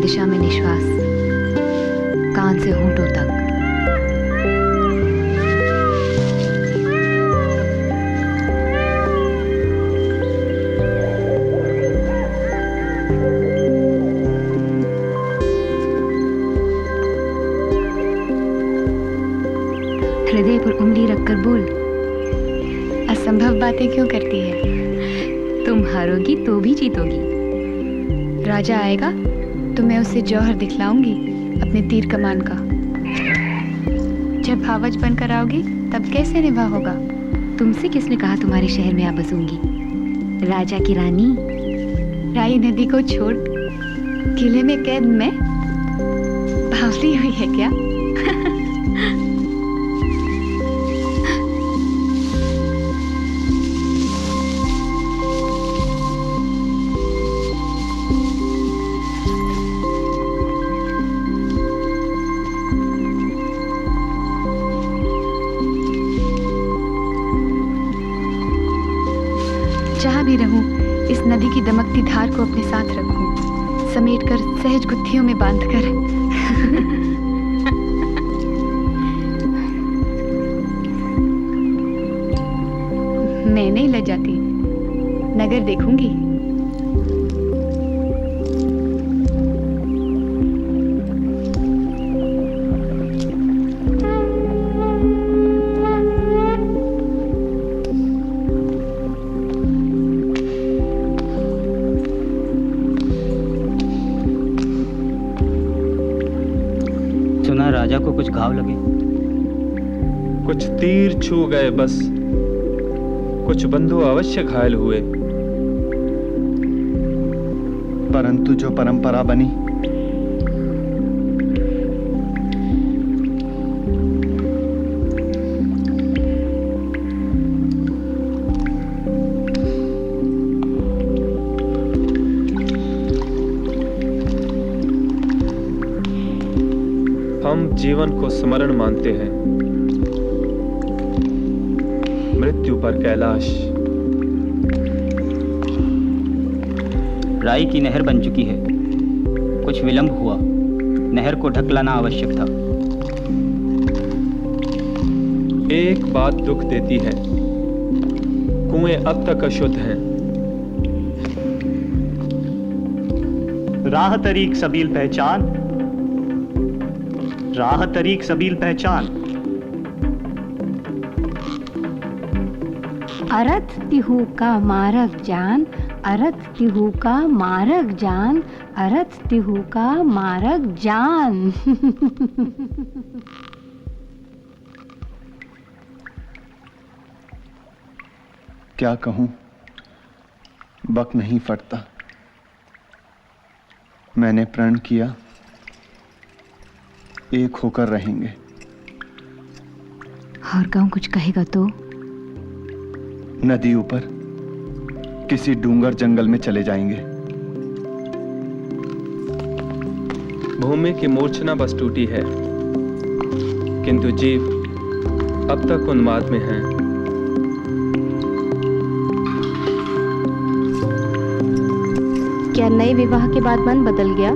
दिशा में निश्वास, कान से होंठों तक। हृदय पर उंगली रखकर बोल, असंभव बातें क्यों करती है? तुम हारोगी तो भी जीतोगी। राजा आएगा तो मैं उसे जौहर दिखलाऊंगी अपने तीर कमान का। जब भावज बनकर आओगी तब कैसे निभा होगा? तुमसे किसने कहा तुम्हारे शहर में आ बसूंगी? राजा की रानी, राई नदी को छोड़ किले में कैद मैं? बावली हुई है क्या? जहाँ भी रहूं, इस नदी की दमकती धार को अपने साथ रखूं, समेटकर सहज गुत्थियों में बांधकर। मैं नहीं लजाती, नगर देखूंगी। राजा को कुछ घाव लगे? कुछ तीर छू गए बस, कुछ बंधु अवश्य घायल हुए। परंतु जो परंपरा बनी, हम जीवन को स्मरण मानते हैं, मृत्यु पर कैलाश। राई की नहर बन चुकी है, कुछ विलंब हुआ, नहर को ढक लाना आवश्यक था। एक बात दुख देती है, कुएं अब तक अशुद्ध हैं। राह तरीक सबील पहचान, राह तरीक सबील पहचान। अरथ तिहु का मारक जान, अरथ तिहु का मारक जान, अरथ तिहु का मारक जान। क्या कहूं, बक नहीं फटता। मैंने प्रण किया, एक होकर रहेंगे। और गांव कुछ कहेगा तो? नदी ऊपर किसी डूंगर जंगल में चले जाएंगे। भूमि की मूर्छना बस टूटी है, किंतु जीव अब तक उन्माद में हैं। क्या नए विवाह के बाद मन बदल गया?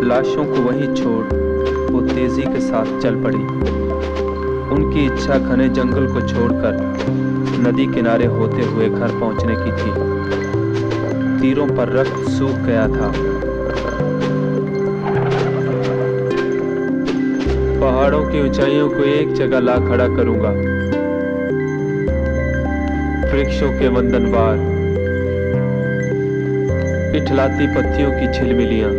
लाशों को वहीं छोड़ वो तेजी के साथ चल पड़ी। उनकी इच्छा घने जंगल को छोड़कर नदी किनारे होते हुए घर पहुंचने की थी। तीरों पर रक्त सूख गया था। पहाड़ों की ऊंचाइयों को एक जगह ला खड़ा करूंगा। वृक्षों के वंदनवार, इठलाती पत्तियों की झिलमिलियां,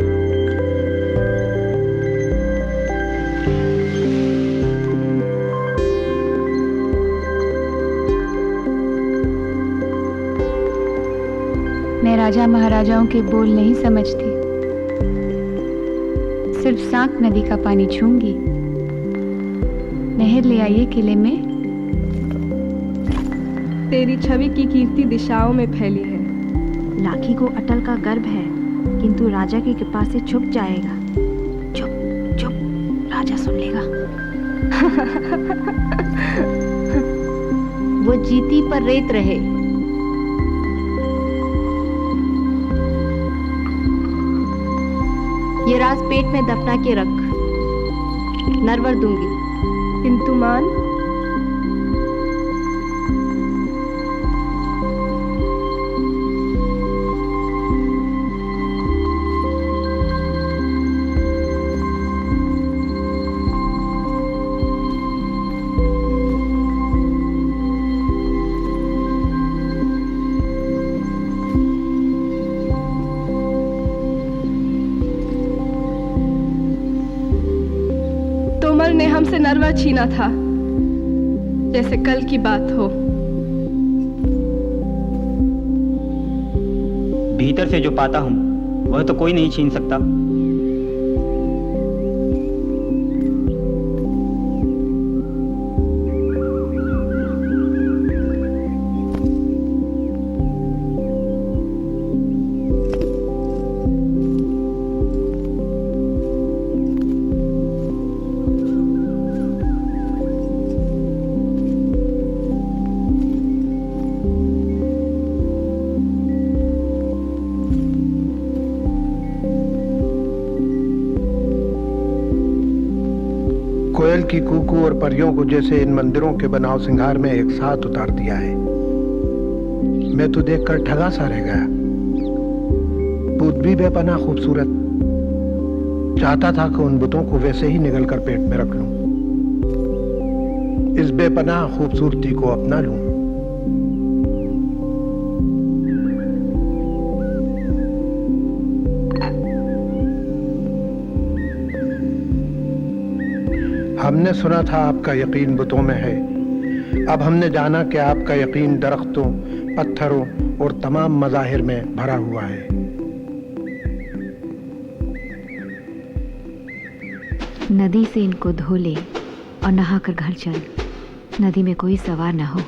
मैं राजा महाराजाओं के बोल नहीं समझती, सिर्फ सांक नदी का पानी छूंगी। नहर ले आइए किले में। तेरी छवि की कीर्ति दिशाओं में फैली है। लाखी को अटल का गर्व है, किंतु राजा की कृपा से छुप जाएगा। चुप चुप, राजा सुन लेगा। वो जीती पर रेत रहे। ये राज पेट में दफना के रख, नरवर दूंगी। किंतु मान, तोमर ने हमसे नरवा छीना था, जैसे कल की बात हो। भीतर से जो पाता हूँ वह तो कोई नहीं छीन सकता। कोयल की कूकू और परियों को जैसे इन मंदिरों के बनाव सिंगार में एक साथ उतार दिया है। मैं तो देखकर ठगा सा रह गया। बुत भी बेपनाह खूबसूरत, चाहता था कि उन बुतों को वैसे ही निगल कर पेट में रख लूं, इस बेपनाह खूबसूरती को अपना लूं। हमने सुना था आपका यकीन बुतों में है, अब हमने जाना कि आपका यकीन दरख्तों, पत्थरों और तमाम मज़ाहिर में भरा हुआ है। नदी से इनको धो ले और नहाकर घर चल, नदी में कोई सवार न हो।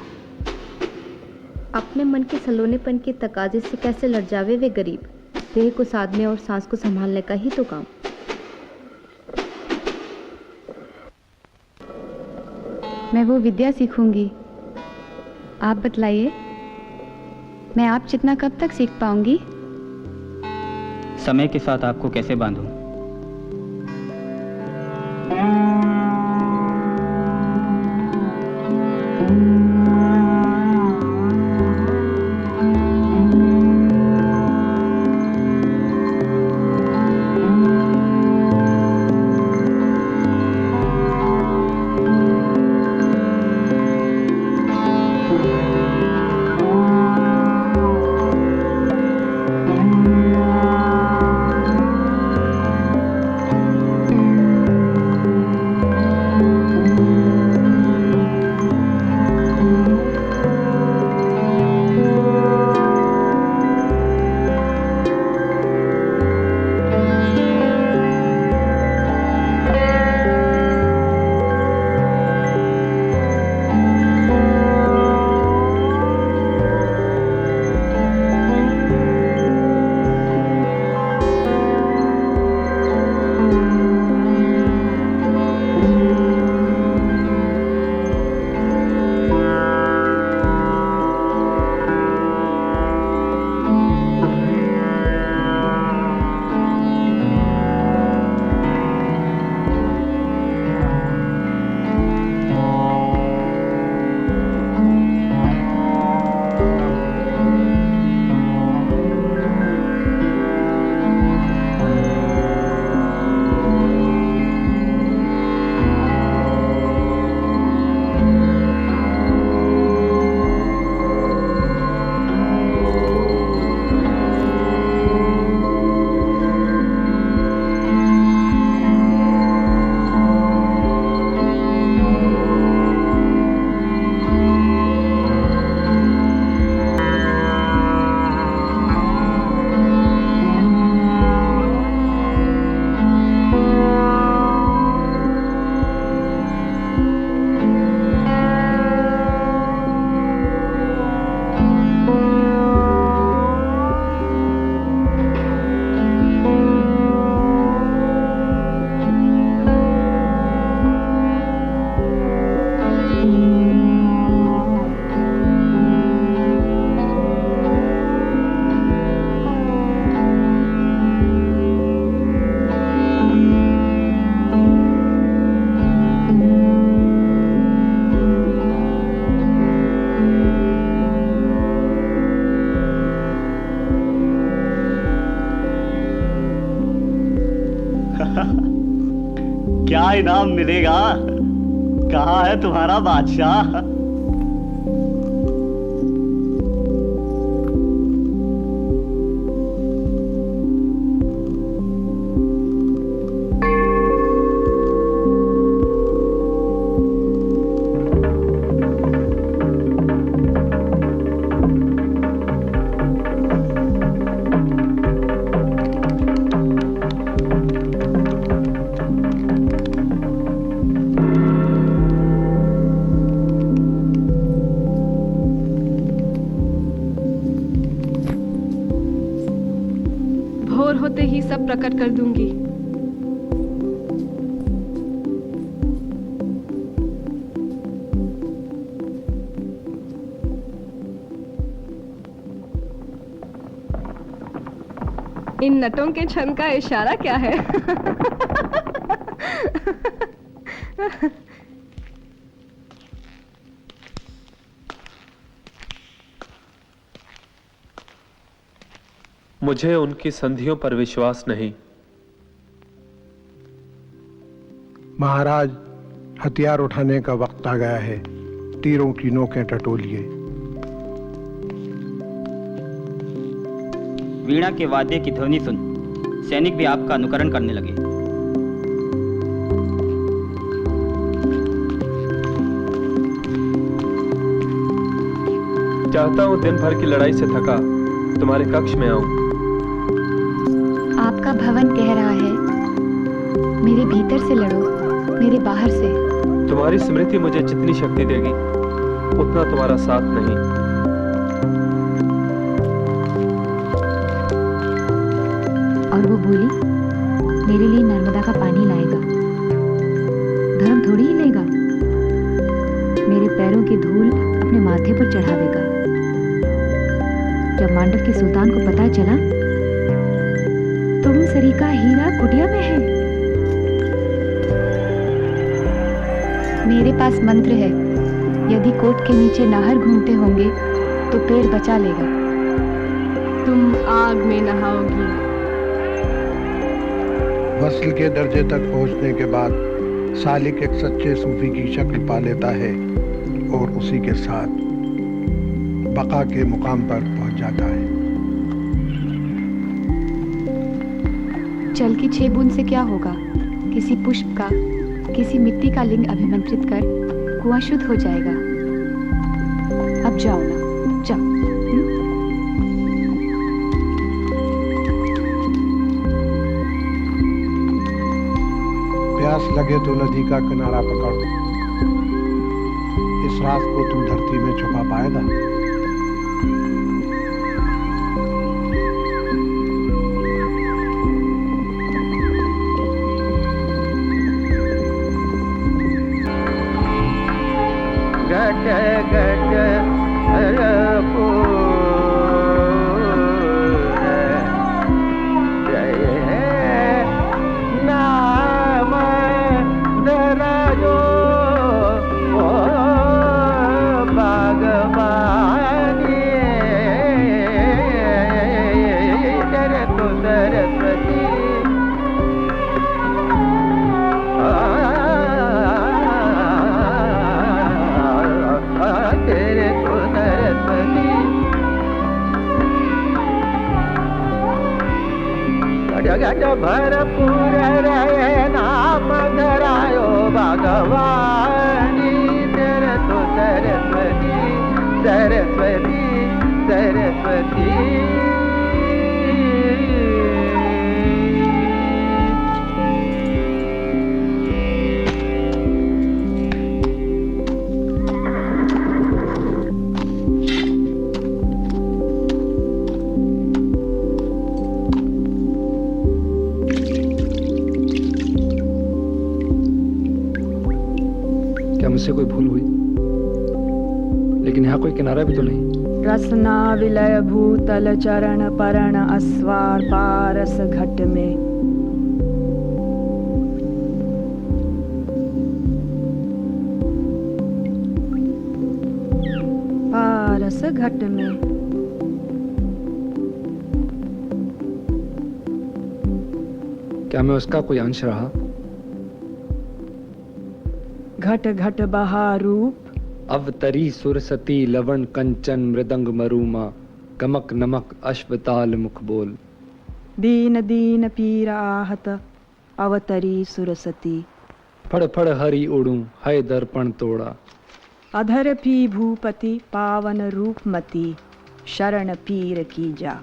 अपने मन के सलोनेपन के तकाजे से कैसे लड़ जावे वे गरीब। देह को साधने और सांस को संभालने का ही तो काम। मैं वो विद्या सीखूंगी। आप बतलाइए, मैं आप जितना कब तक सीख पाऊंगी? समय के साथ आपको कैसे बांधूं? क्या इनाम मिलेगा? कहाँ है तुम्हारा बादशाह? भोर होते ही सब प्रकट कर दूंगी। इन नटों के छन का इशारा क्या है? मुझे उनकी संधियों पर विश्वास नहीं। महाराज, हथियार उठाने का वक्त आ गया है। तीरों की नोकें टटोलिए। वीणा के वाद्य की ध्वनि सुन सैनिक भी आपका अनुकरण करने लगे। चाहता हूं दिन भर की लड़ाई से थका तुम्हारे कक्ष में आऊं। आपका भवन कह रहा है मेरे भीतर से लड़ो, मेरे बाहर से। तुम्हारी स्मृति मुझे जितनी शक्ति देगी उतना तुम्हारा साथ नहीं। और वो बोली मेरे लिए नर्मदा का पानी लाएगा, धर्म थोड़ी ही लेगा, मेरे पैरों की धूल अपने माथे पर चढ़ावेगा। जब मांडव के सुल्तान को पता चला तुम सरीका हीरा कुटिया में है, मेरे पास मंत्र है, यदि कोट के नीचे नाहर घूमते होंगे तो पेड़ बचा लेगा। तुम आग में नहाओगी। वस्ल के दर्जे तक पहुंचने के बाद सालिक एक सच्चे सूफी की शक्ल पा लेता है और उसी के साथ बका के मुकाम पर पहुंच जाता है। जल की 6 बूंद से क्या होगा? किसी पुष्प का, किसी मिट्टी का लिंग अभिमंत्रित कर कुआं शुद्ध हो जाएगा। अब जाओ ना, जाओ। प्यास लगे तो नदी का किनारा पकड़, इस रात को तू धरती में छुपा पाएगा। गट नाम दरायो भगवानी तेरे तो सरस्वती तेरे तो सरस्वती गट भरपूर रहे नाम धरायो भगवानी तेरे तो सरस्वती सरस्वती सरस्वती। मुझसे कोई भूल हुई? लेकिन यहाँ कोई किनारा भी तो नहीं। रसना विलय भूतल चरण परण अस्वार पारस घट में। पारस घट में क्या मैं उसका कोई अंश रहा? घट घट बहारूप अवतरी सुरसती लवण कंचन मृदंग मरुमा कमक नमक अश्वताल मुख बोल। दीन दीन पीरा आहत अवतरी सुरसती फड़ फड़ हरि उड़ू है दर्पण तोड़ा। अधर पी भूपति पावन रूपमती शरण पीर की जा।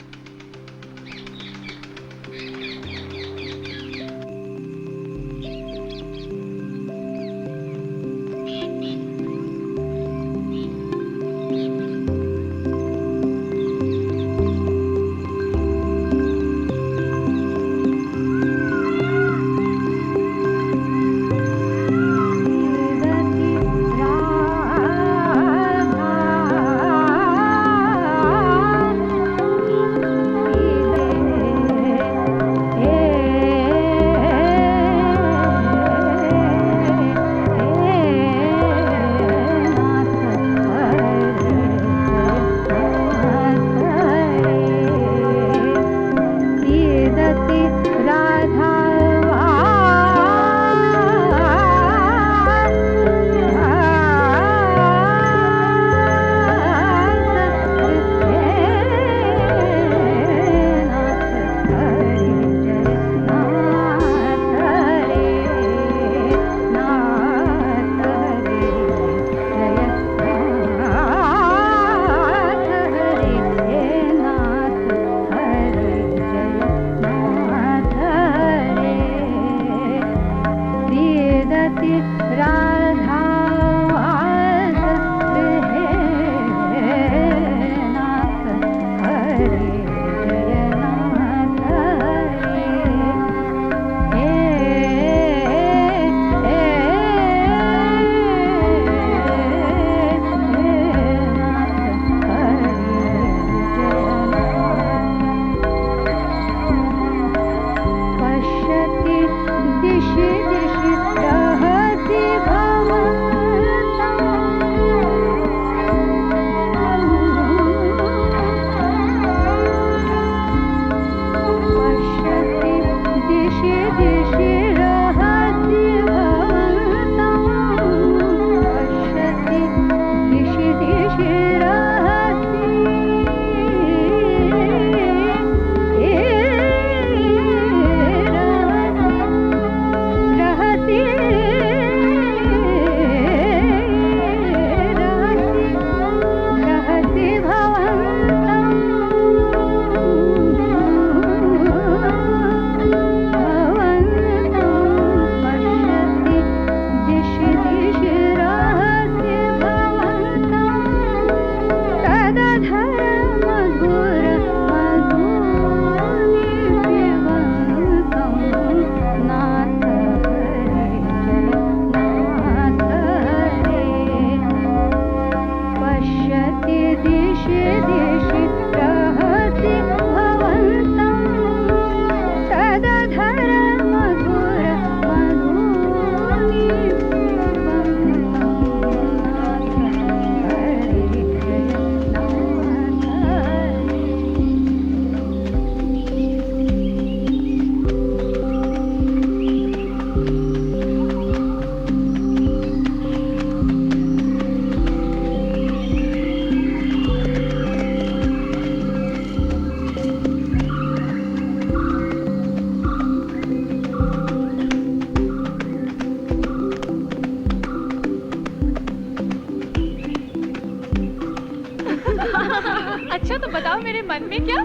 अच्छा तो बताओ मेरे मन में क्या?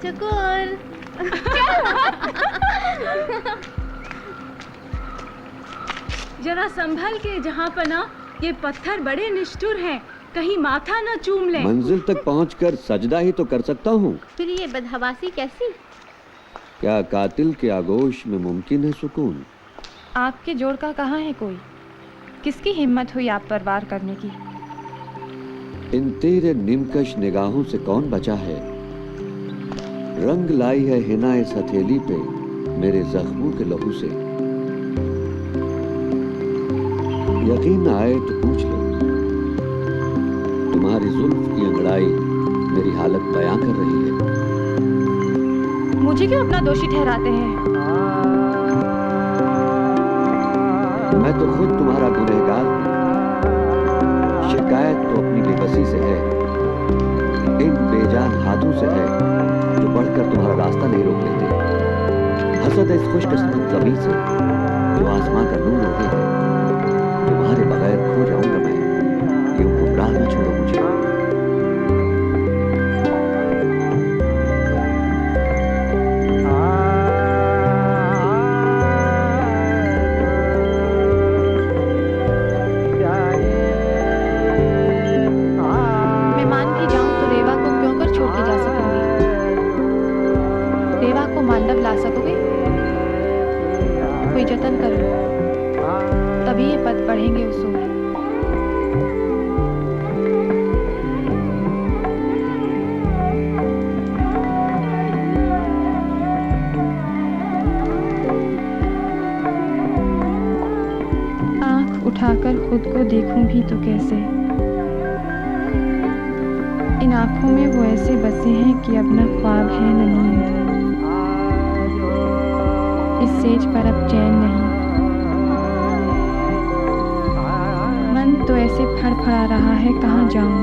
चकोर। जरा संभल के जहाँ पना, ये पत्थर बड़े निष्ठुर हैं, कहीं माथा न चूम ले। मंजिल तक पहुंचकर सजदा ही तो कर सकता हूँ। फिर ये बदहवासी कैसी? क्या कातिल के आगोश में मुमकिन है सुकून? आपके जोड़ का कहाँ है कोई? किसकी हिम्मत हुई आप पर वार करने की? इन तेरे निमकश निगाहों से कौन बचा है? रंग लाई है हिना इस हथेली पे मेरे जख्मों के लहू से। यकीन न आए तो पूछ लो, तुम्हारी जुल्फ की अंगड़ाई मेरी हालत बयां कर रही है। मुझे क्यों अपना दोषी ठहराते हैं? मैं तो खुद तुम्हारा गुनहगार हूं। शिकायत तो अपनी बेबसी से है, इन बेजान हाथों से है जो बढ़कर तुम्हारा रास्ता नहीं रोक लेते। हसद है इस खुशकिस्मत ज़मीं से जो आसमां का नूर होती है। तुम्हारे बगैर खो जाऊंगा मैं, यूं गुमराह न छोड़ो मुझे। मैं मान भी जाऊं तो रेवा को क्यों कर छोड़ के जा सकूंगी? रेवा को मांडव ला सकोगे? कोई जतन कर लो, तभी ये पद बढ़ेंगे उस ओर। आंख उठाकर खुद को देखूं भी तो कैसे? इन आंखों में वो ऐसे बसे हैं कि अब न ख्वाब है न नींद। इस सेज पर अब चैन नहीं। मन तो ऐसे फड़फड़ा रहा है, कहाँ जाऊं?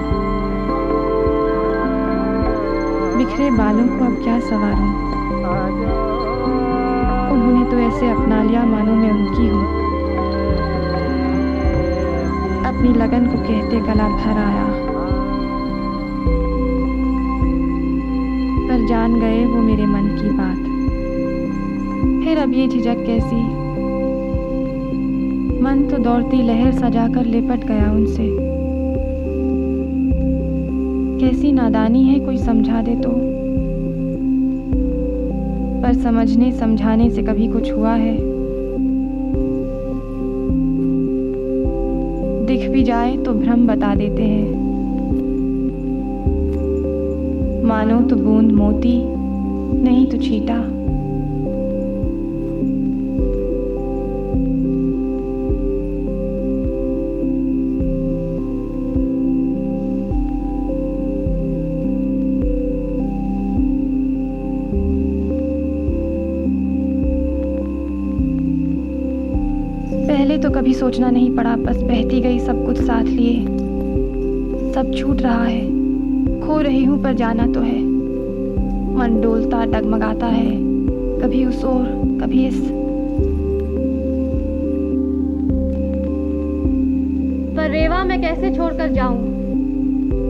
बिखरे बालों को अब क्या संवारूं? उन्होंने तो ऐसे अपना लिया मानो मैं उनकी हूं। अपनी लगन को कहते गला भर आया, पर जान गए वो मेरे मन की बात। फिर अब ये झिझक कैसी? मन तो दौड़ती लहर सजाकर लिपट गया उनसे। कैसी नादानी है, कोई समझा दे तो। पर समझने समझाने से कभी कुछ हुआ है? दिख भी जाए तो भ्रम बता देते हैं, मानो तो बूंद मोती नहीं तो छीटा। पहले तो कभी सोचना नहीं पड़ा, बस बहती गई सब कुछ साथ लिए। सब छूट रहा है, खो रही हूं पर जाना तो है। मन डोलता डगमगाता है, कभी उस ओर कभी इस। पर रेवा मैं कैसे छोड़कर जाऊं?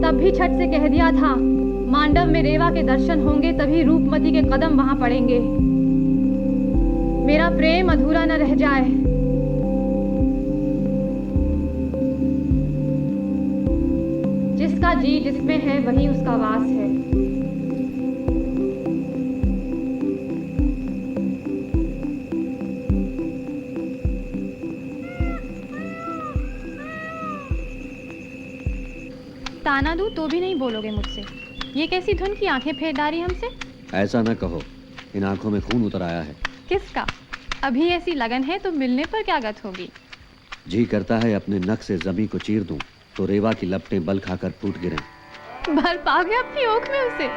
तब भी छठ से कह दिया था, मांडव में रेवा के दर्शन होंगे तभी रूपमती के कदम वहां पड़ेंगे। मेरा प्रेम अधूरा न रह जाए। जिसका जी जिसमें है वही उसका वास है। ताना दूं तो भी नहीं बोलोगे मुझसे? ये कैसी धुन की आंखें फेर डाली हमसे? ऐसा न कहो, इन आंखों में खून उतर आया है। किसका? अभी ऐसी लगन है तो मिलने पर क्या गत होगी? जी करता है अपने नख से जमी को चीर दूं तो रेवा की लपटें बल खाकर टूट गिरें। भर पाओगे अपनी ओख में उसे?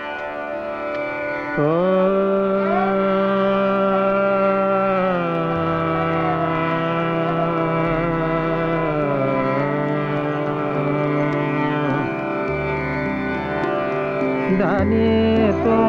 दाने तो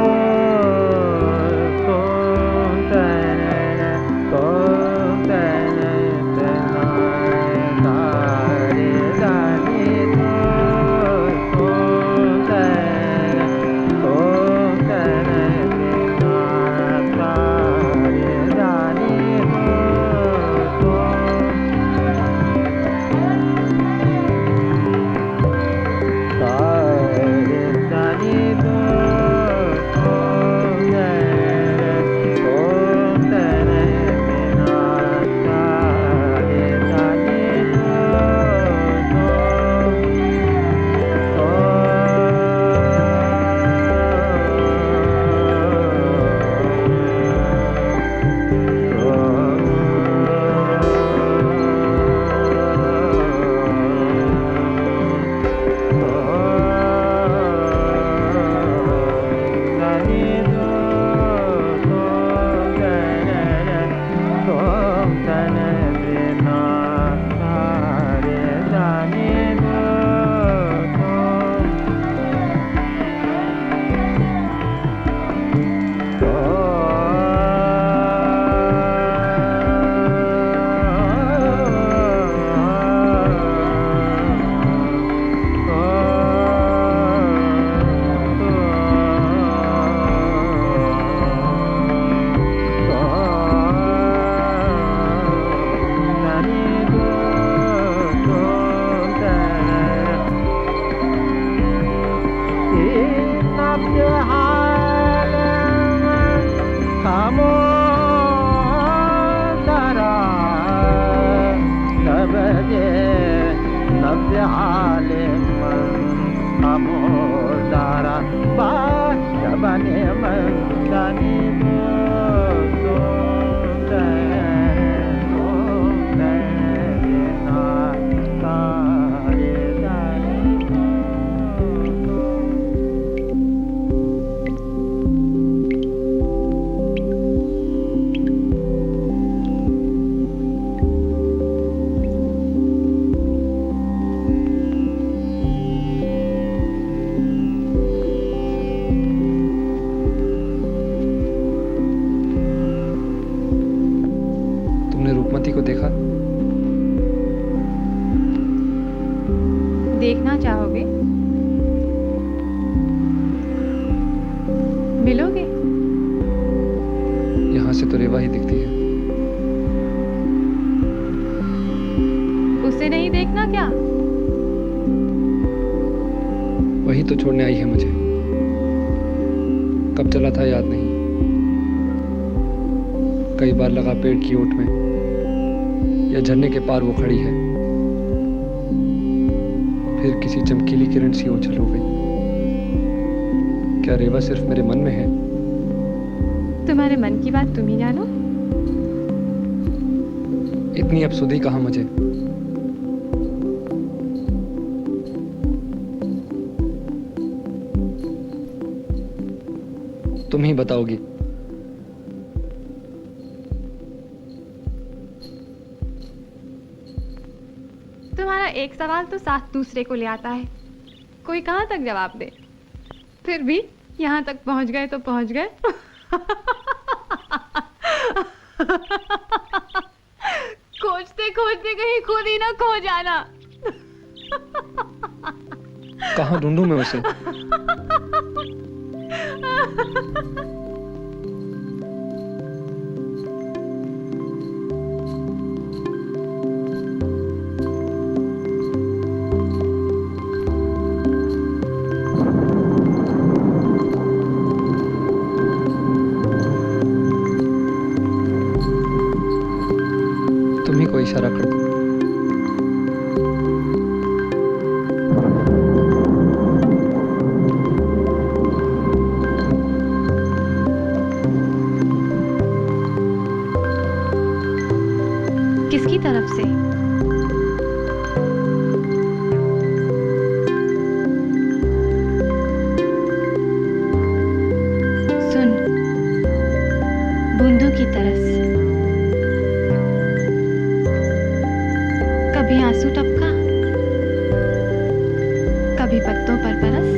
हाले अमोदारा बाया बने मंदानी को देखा? देखना चाहोगे? मिलोगे? यहाँ से तो रेवा ही दिखती है। उसे नहीं देखना क्या? वही तो छोड़ने आई है मुझे। कब चला था याद नहीं। कई बार लगा पेड़ की ओट में या झरने के पार वो खड़ी है, फिर किसी चमकीली किरण सी ओझल हो गई। क्या रेवा सिर्फ मेरे मन में है? तुम्हारे मन की बात तुम ही जानो। इतनी अफसुदी कहाँ मुझे। तुम ही बताओगी। तुम्हारा एक सवाल तो साथ दूसरे को ले आता है। कोई कहाँ तक जवाब दे। फिर भी यहाँ तक पहुँच गए तो पहुँच गए। खोजते खोजते कहीं खुद ही ना खो जाना। कहाँ ढूंढूं मैं उसे? तुम ही कोई इशारा कर दो। किसकी तरफ से? सुन, बूंदों की तरस। कभी आंसू टपका, कभी पत्तों पर बरस।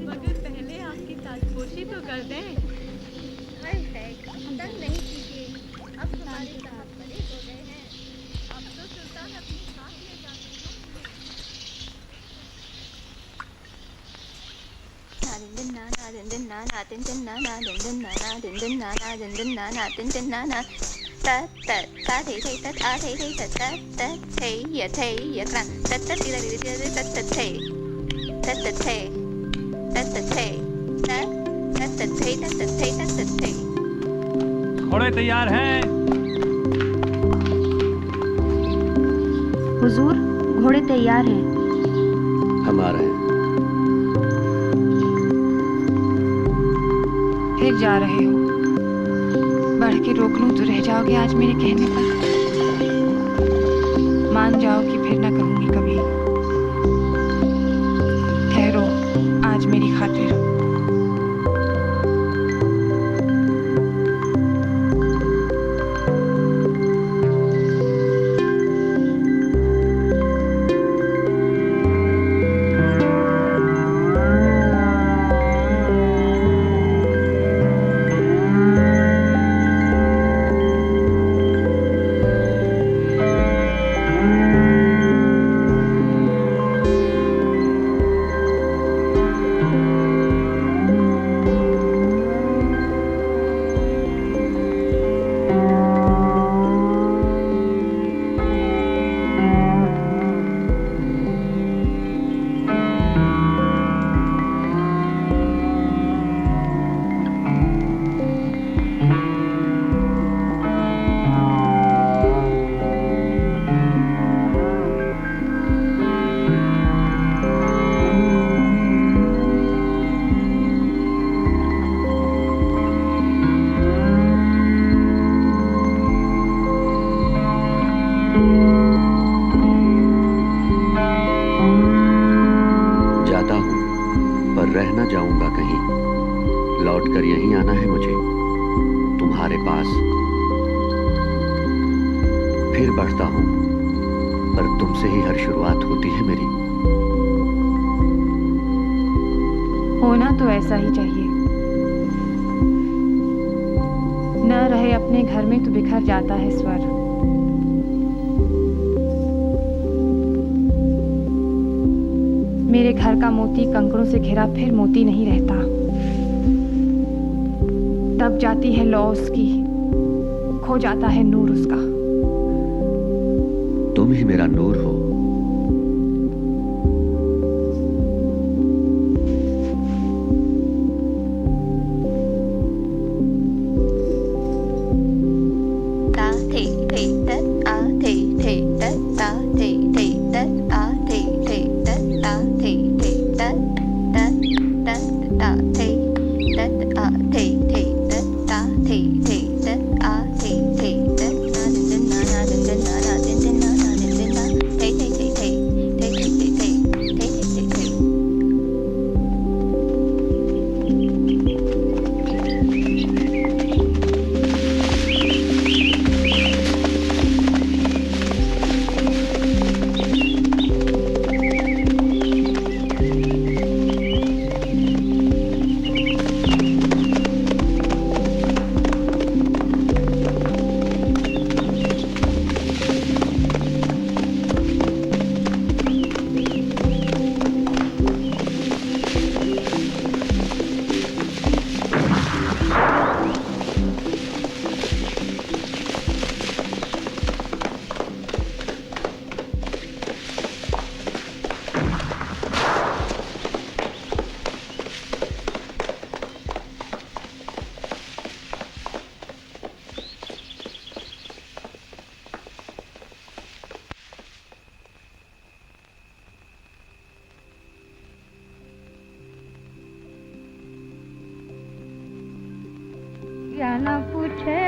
मगर पहले आपकी ताजपोशी तो कर दें। तंग नहीं कीजिए, अब हमारे साहब बड़े हो गए हैं, अब तो सुल्तान अपने साथ ले जाते घोड़े तैयार हैं। हुजूर, घोड़े तैयार हैं। हमारा है। फिर जा रहे हो? बढ़ के रोक लूं तो रह जाओगे आज मेरे कहने पर? मान जाओ कि फिर ना कहूंगी कभी। ठहरो आज मेरी खातिर। जाता हूँ पर रह न जाऊंगा कहीं, लौट कर यहीं आना है मुझे तुम्हारे पास। फिर बढ़ता हूँ पर तुमसे ही हर शुरुआत होती है मेरी। होना तो ऐसा ही चाहिए। न रहे अपने घर में तो बिखर जाता है स्वर। मेरे घर का मोती कंकड़ों से घिरा फिर मोती नहीं रहता। दब जाती है लौ उसकी, खो जाता है नूर उसका। तुम ही मेरा नूर हो। Hey, जन पूछे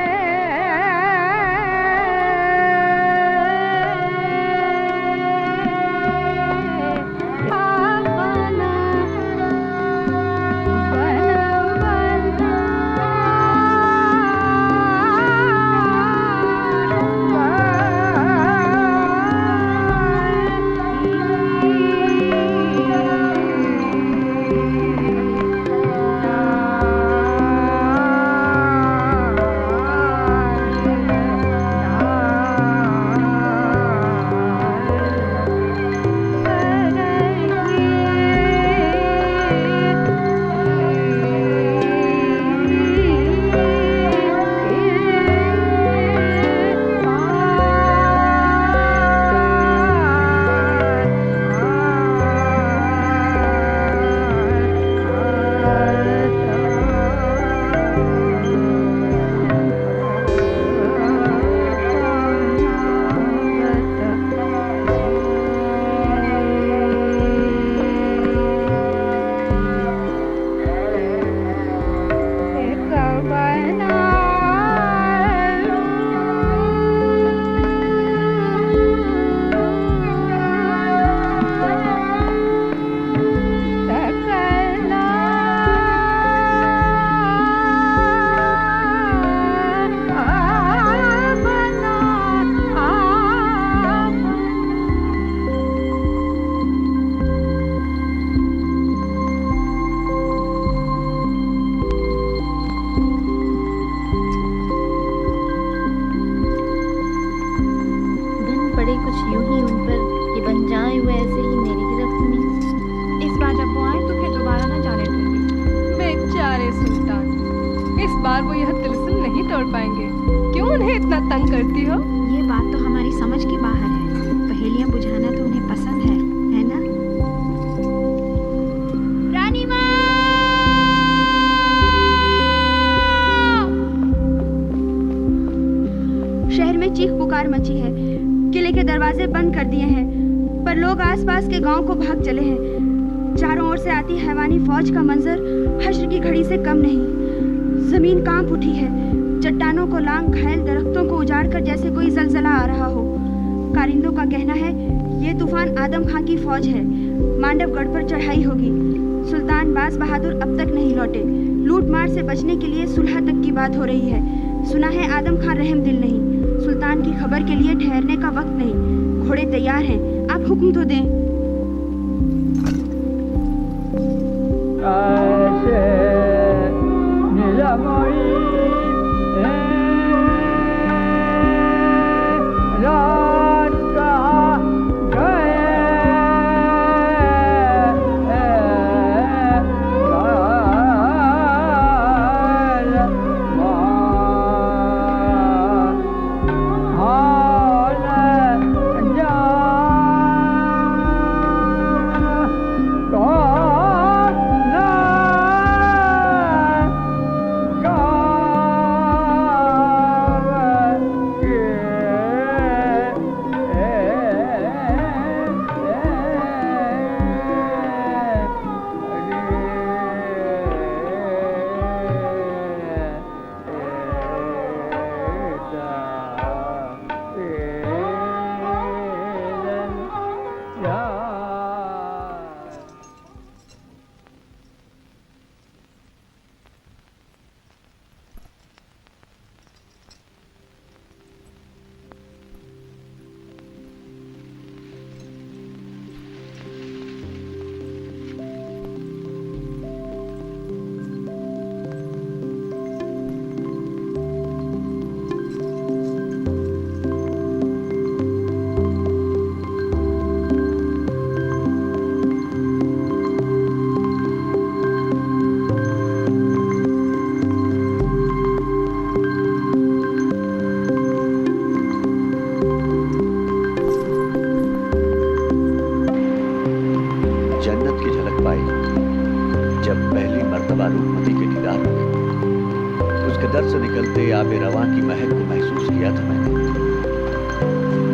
बचने के लिए सुलह तक की बात हो रही है। सुना है आदम खान रहम दिल नहीं, सुल्तान की खबर के लिए ठहरने का वक्त नहीं। घोड़े तैयार हैं, आप हुक्म तो दें।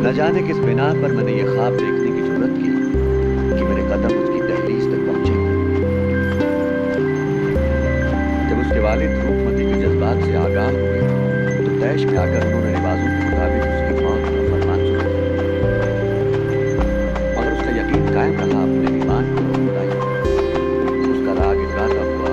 न जाने किस बिना पर मैंने ये ख्वाब देखने की जरूरत की कि मेरे कदम उसकी दहलीज तक पहुंचे। जब उसके वालिद रूपमती के जज्बात से आगाह जैश में आकर उन्होंने रिवाजों के मुताबिक उसकी मौत का फरमान सुना, मगर उसका यकीन कायम रहा अपने ईमान पर और खुदाई पर। उसका राग इतराता हुआ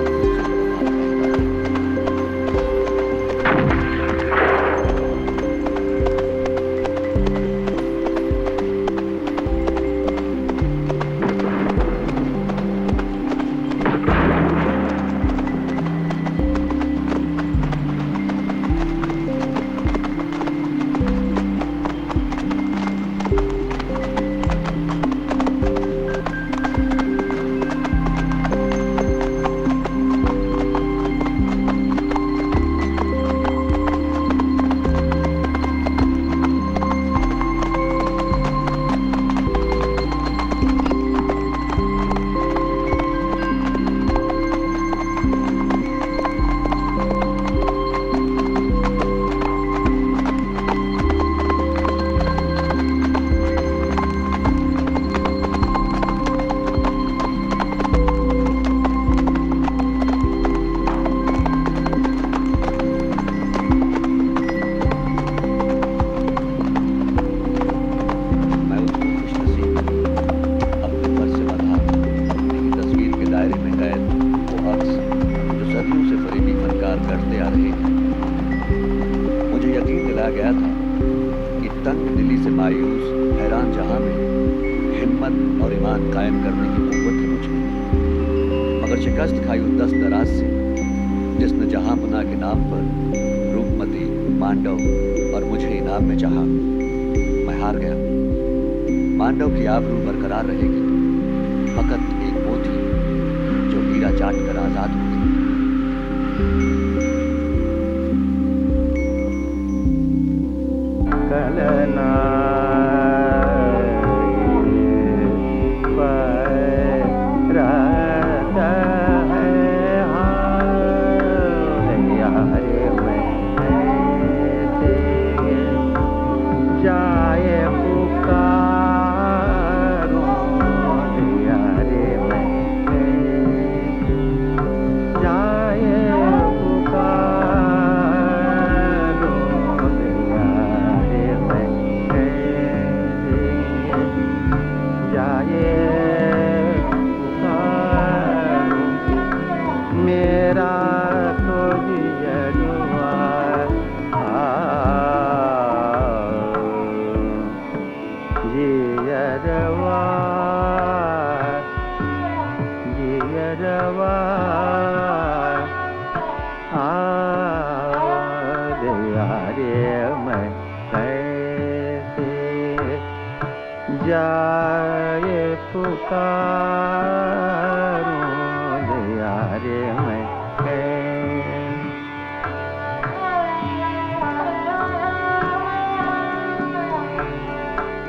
मांडव की आबरू बरकरार रहेगी, फकत एक मोती जो हीरा चाट कर आजाद हो गई। कलना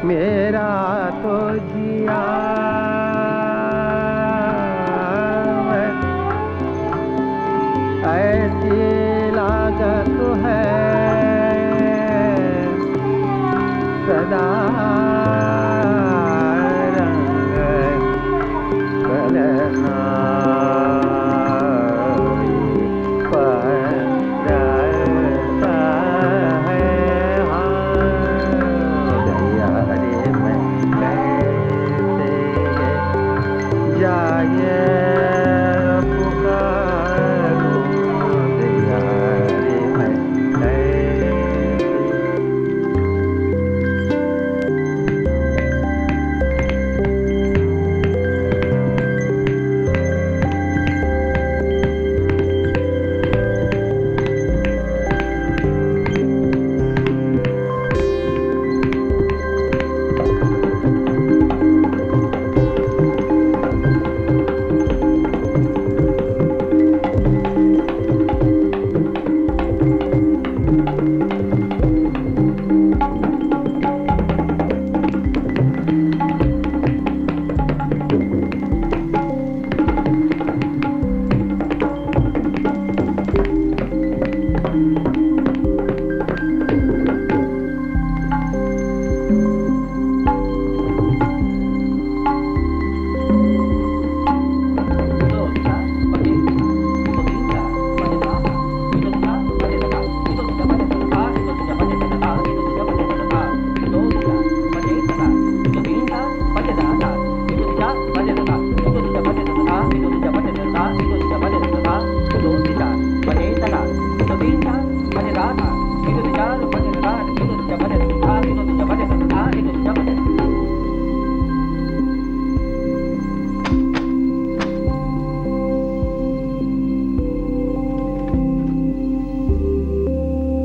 मेरा तो जिया ऐसी लागत है सदा रंग कलना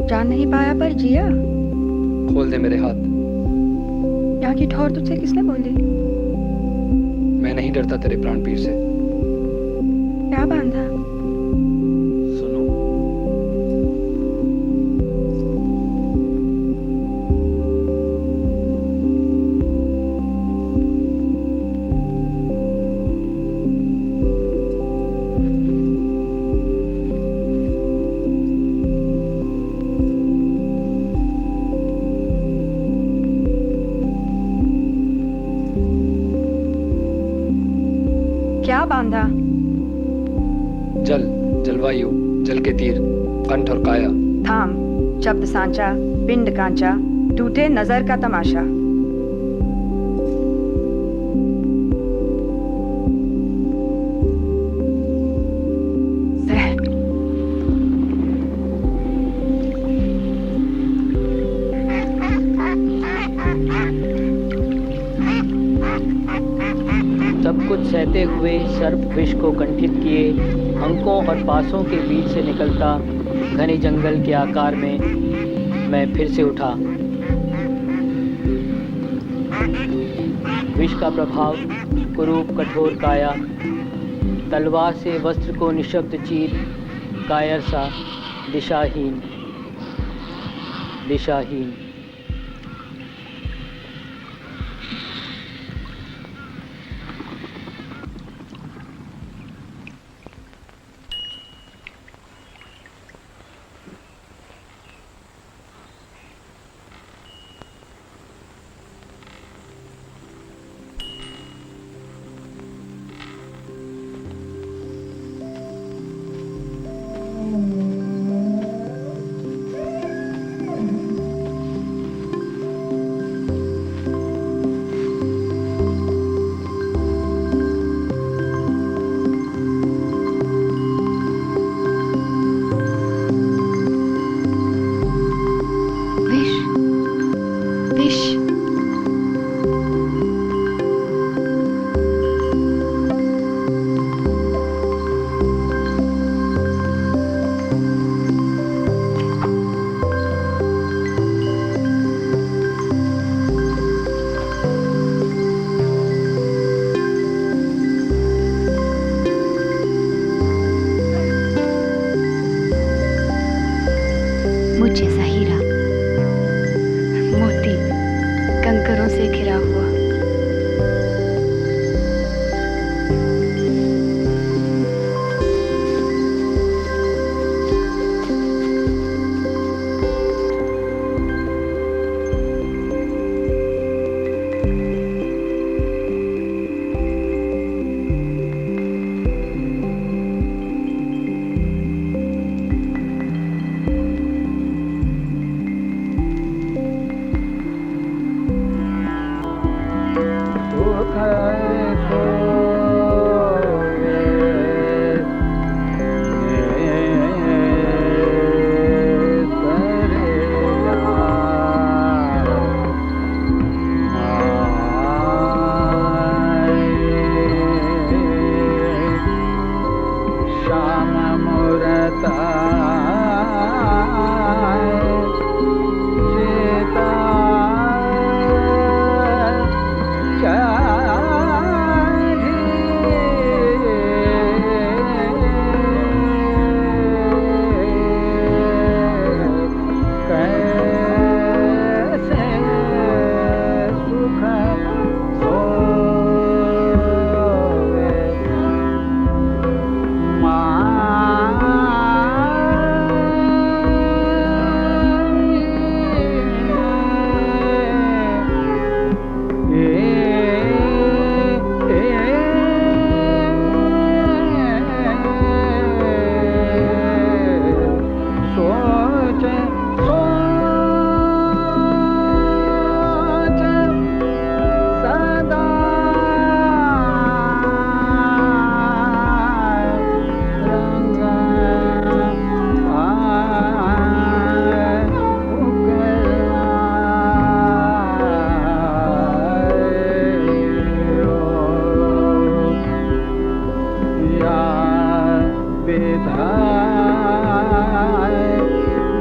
जान नहीं पाया पर जिया। खोल दे मेरे हाथ। यहाँ की ठौर तुझसे किसने बोली? मैं नहीं डरता तेरे प्राणपीर से। क्या बांधा? क्या बांधा? जल, जलवायु, जल के तीर, कंठ और काया। थाम, शब्द सांचा, पिंड कांचा, टूटे नजर का तमाशा। सब कुछ सहते हुए सर्प विष को कंठित किए अंकों और पासों के बीच से निकलता घने जंगल के आकार में मैं फिर से उठा। विष का प्रभाव कुरूप कठोर काया, तलवार से वस्त्र को निशब्द चीर, कायर सा दिशाहीन दिशाहीन।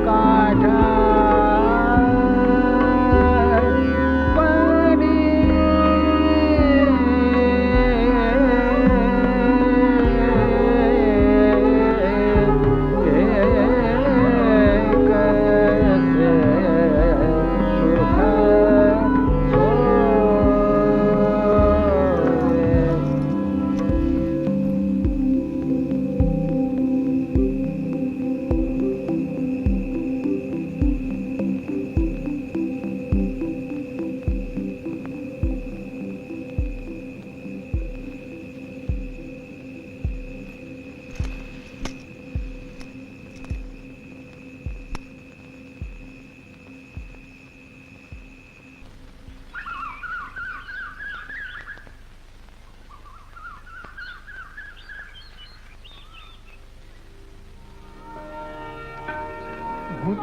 काठ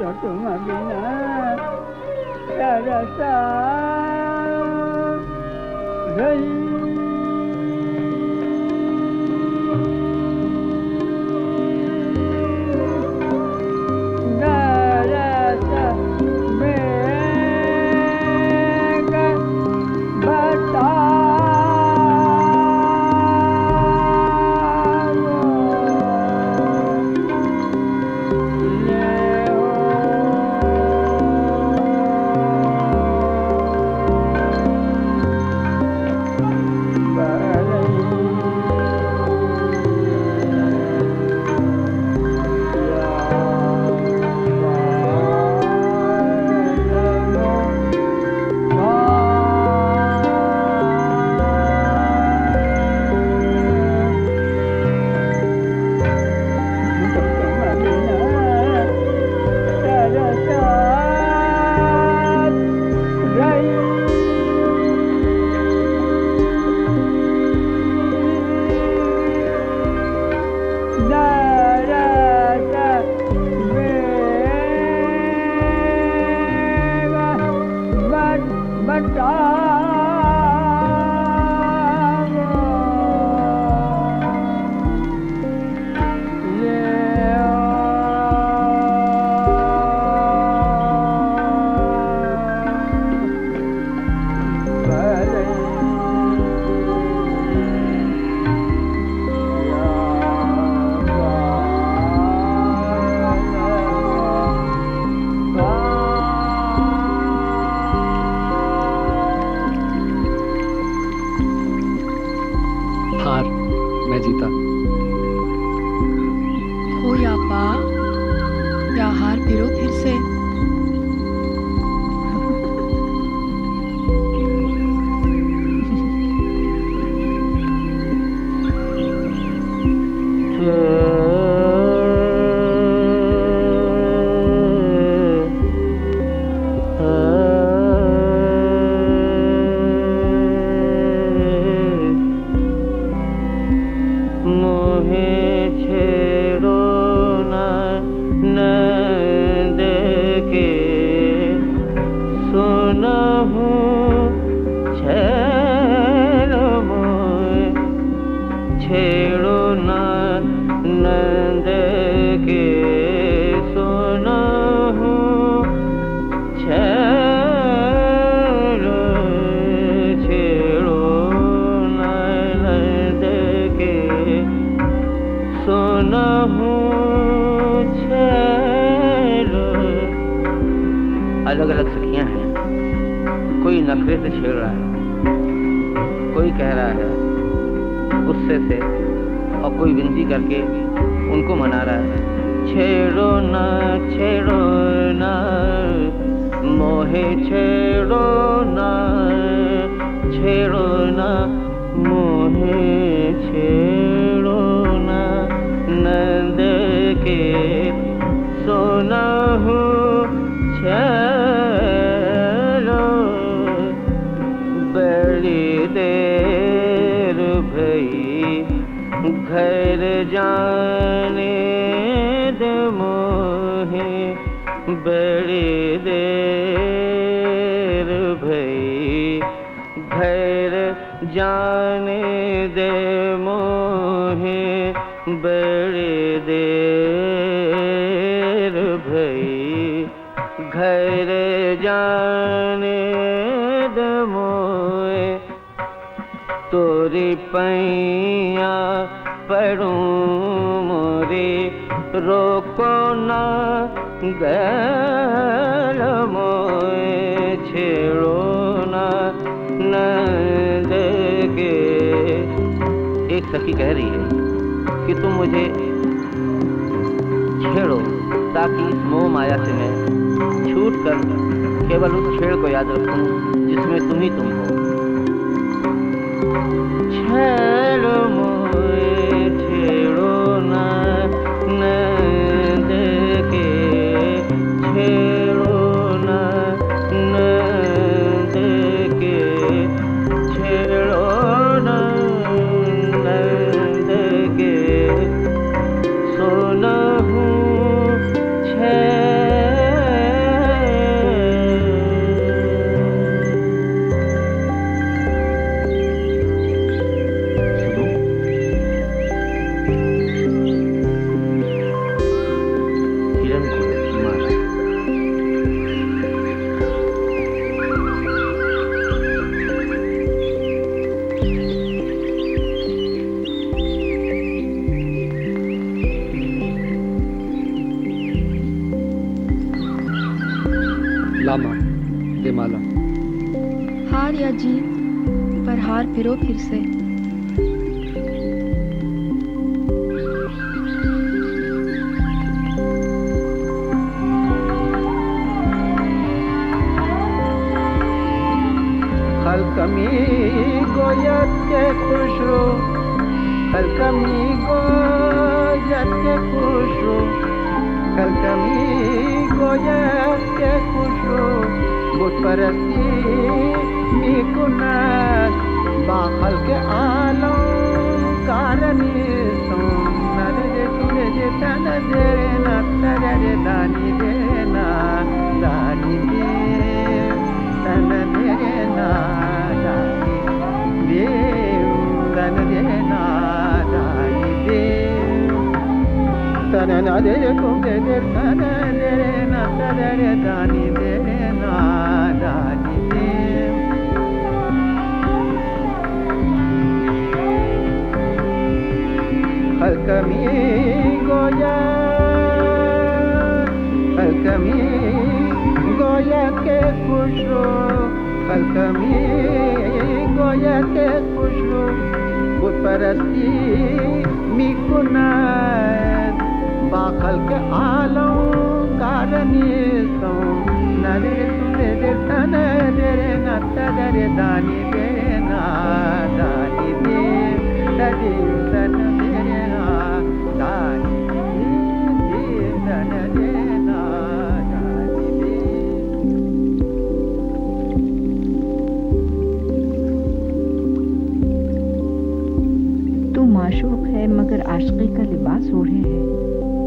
तो तुम बिना तरसा रही। हार, मैं जीता। हो या पा या हार फिरो फिर से। अलग अलग सखियां हैं, कोई नखरे से छेड़ रहा है, कोई कह रहा है गुस्से से, और कोई विनती करके उनको मना रहा है। छेड़ो ना मोहे छेड़ो ना मोहे छेड़ो ना नंद के सोना हूँ चलो बड़ी देर भई घर जाने दे मोहे, बड़ी देर भई घर जाने दे मोहे, बड़ी देर भई घर जाने दे मोहे। तोरी पैया पड़ूं मोरे रोको ना गल मोए, छेड़ो ना नंद के। एक सखी कह रही है कि तुम मुझे छेड़ो ताकि इस मोह माया से मैं छूट कर केवल उस छेड़ को याद रखूं जिसमें तुम ही तुम हो। छेड़ो मोए छेड़ो ना नंद के, छेड़ो ना नंद के, छेड़ो ना नंद के। सोना हूँ छेड़ो लामा दे माला। हार या जीत, पर हार फिरो फिर से। खलकमी गोयत के खुशरो, खलकमी गोयत के खुशरो, खलकमी गोयत के खुशरो, बुत परस्ती निकुनत बाखल के आलम कारणी सोम नरे तुरे जे तन दे ना तरे दानी देना दानी दे तन देना दानी दे तन देना दानी दे तन ना दे को दे तन दे ना तरे दानी देना दानी दे। खलकमी गोया, खलकमी गोया के खुशरो, खलकमी गोया के खुशरो, बुत परस्ती मिकुनत बाखल के आलम कारणी सो नरे तुरे दे तन दे न तरे दानी दे ना दानी दे तरे तन दे ना दानी दे तन दे ना दानी दे। तू माशूक है मगर आशिकी का लिबास ओढ़े है,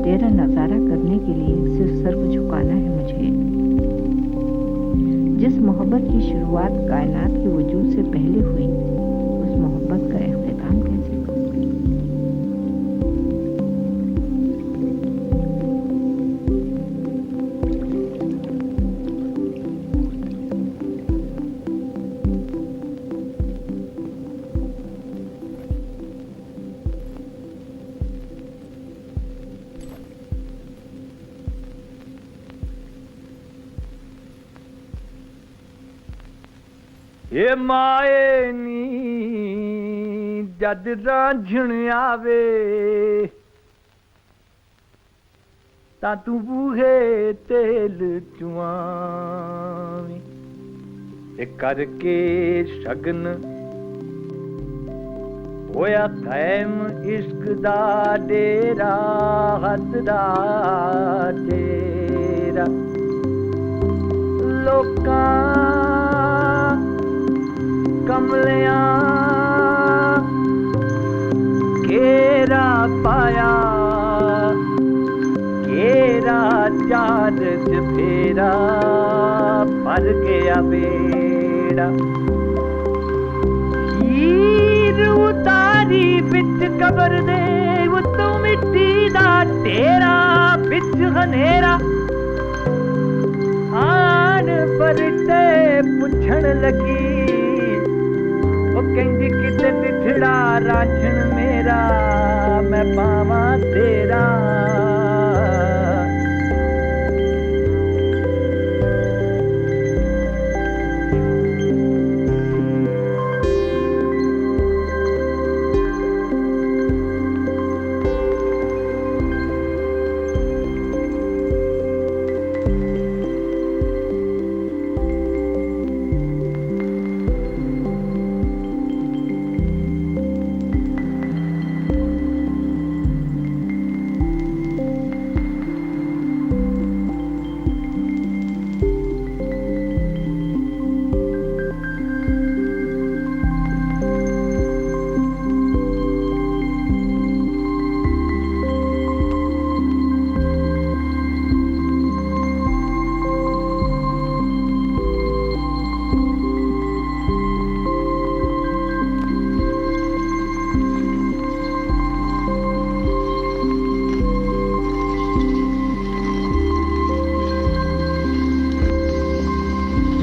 तेरा नज़ारा करने के लिए सिर्फ सर झुकाना है मुझे। जिस मोहब्बत की शुरुआत कायनात के वजूद से पहले हुई, उस मोहब्बत का इख्तिताम कैसे करूंगी? ये माए नी जद रांझण आवे ता तू बूहे तेल चुआवी ते करके शगन होया कायम इश्क दा डेरा हद दा डेरा लोकां कमलियां केरा पाया केरा चाद फेरा पर गया बेड़ा हीर उतारी बिच कबर दे उत्तों मिट्टी दा ढेरा बिच हनेरा आन परते पुछण लगी कहंदी किते टिठड़ा रांझण मेरा मैं पावा तेरा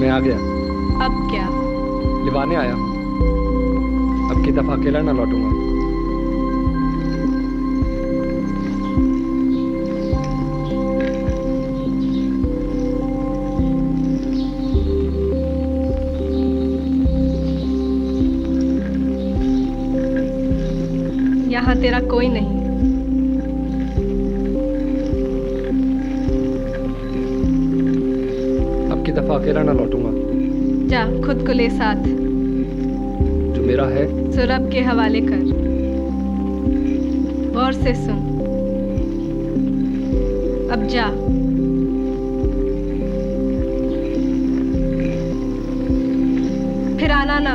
मैं आ गया। अब क्या? लिवाने आया हूँ, अब की दफा अकेला ना लौटूंगा। यहाँ तेरा कोई नहीं। अब की दफा अकेला ना लौटूंगा। जा खुद को ले साथ। जो मेरा है सो रब के हवाले कर। गौर से सुन। अब जा। फिर आना ना।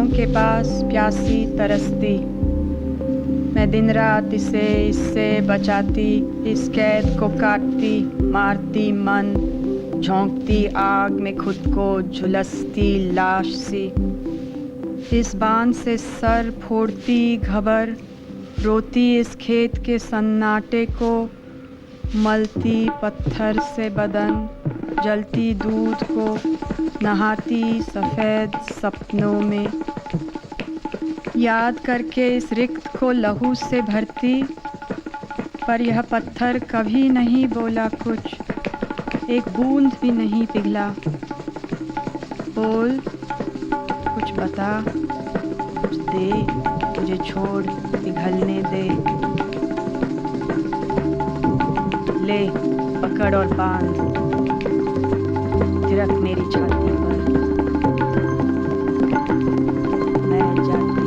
पत्थरों के पास प्यासी तरसती। मैं दिन रात इसे इससे बचाती, इस कैद को काटती, मारती मन, झोंकती आग में खुद को झुलसती लाश सी। इस बांध से सर फोड़ती घबर, रोती इस खेत के सन्नाटे को, मलती पत्थर से बदन, जलती दूध को, नहाती सफ़ेद सपनों में। याद करके इस रिक्त को लहू से भरती, पर यह पत्थर कभी नहीं बोला कुछ, एक बूंद भी नहीं पिघला। बोल, कुछ बता, कुछ दे, मुझे छोड़ पिघलने दे। ले पकड़ और बांध, थिरक मेरी छाती पर, मैं जाती।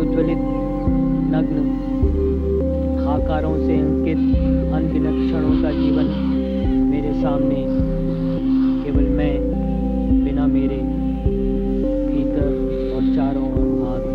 प्रोज्वलित नग्न आकारों से अंकित अनगिनत क्षणों का जीवन मेरे सामने, केवल मैं, बिना मेरे, भीतर और चारों ओर भाग।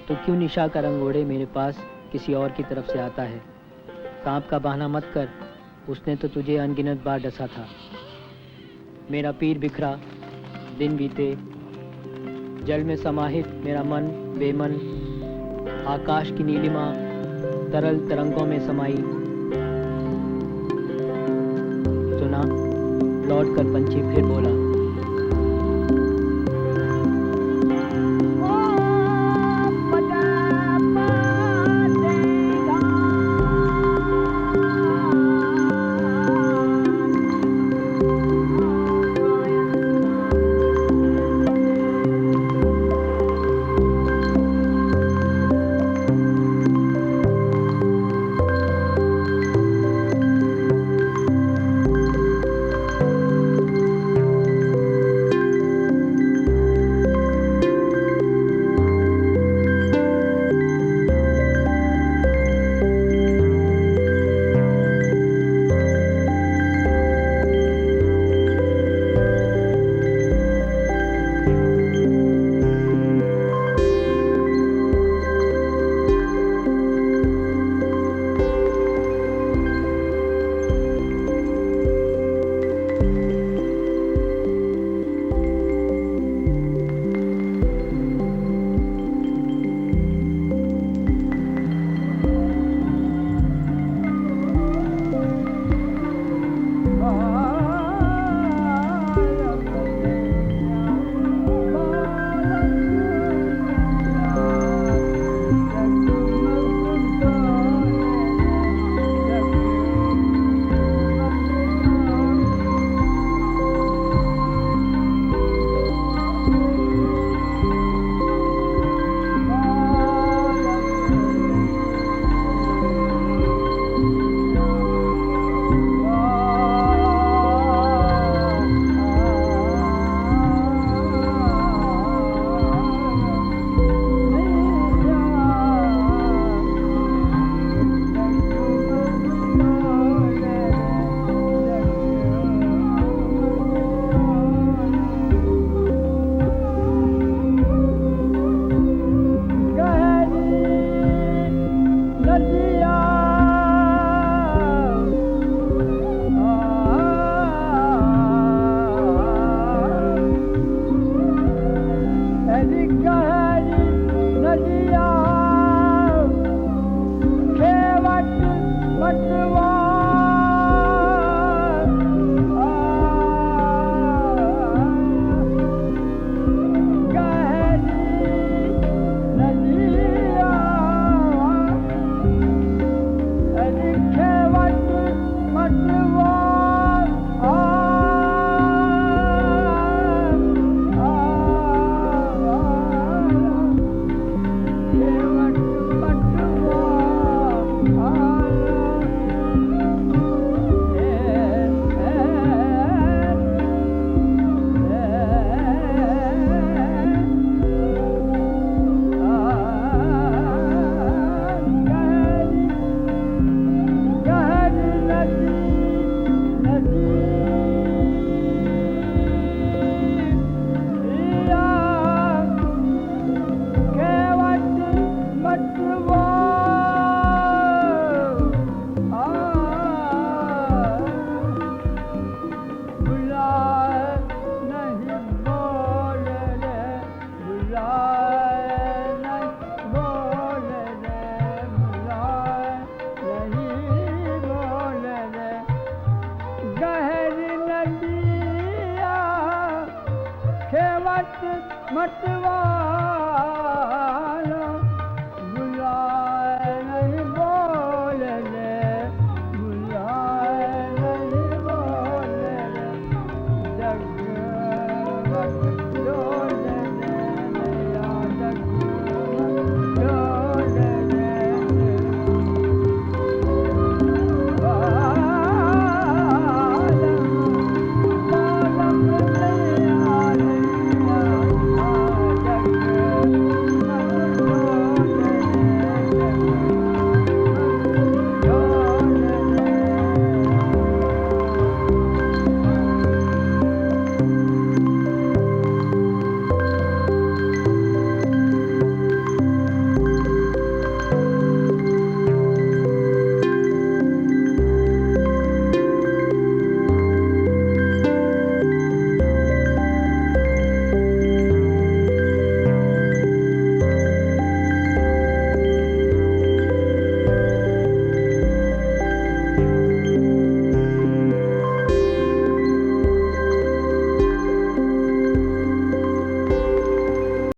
तो क्यों निशा का रंग ओढ़े मेरे पास किसी और की तरफ से आता है? सांप का बहाना मत कर, उसने तो तुझे अनगिनत बार डसा था। मेरा पीर बिखरा, दिन बीते, जल में समाहित मेरा मन बेमन, आकाश की नीलिमा तरल तरंगों में समाई। सुना, लौट कर पंछी फिर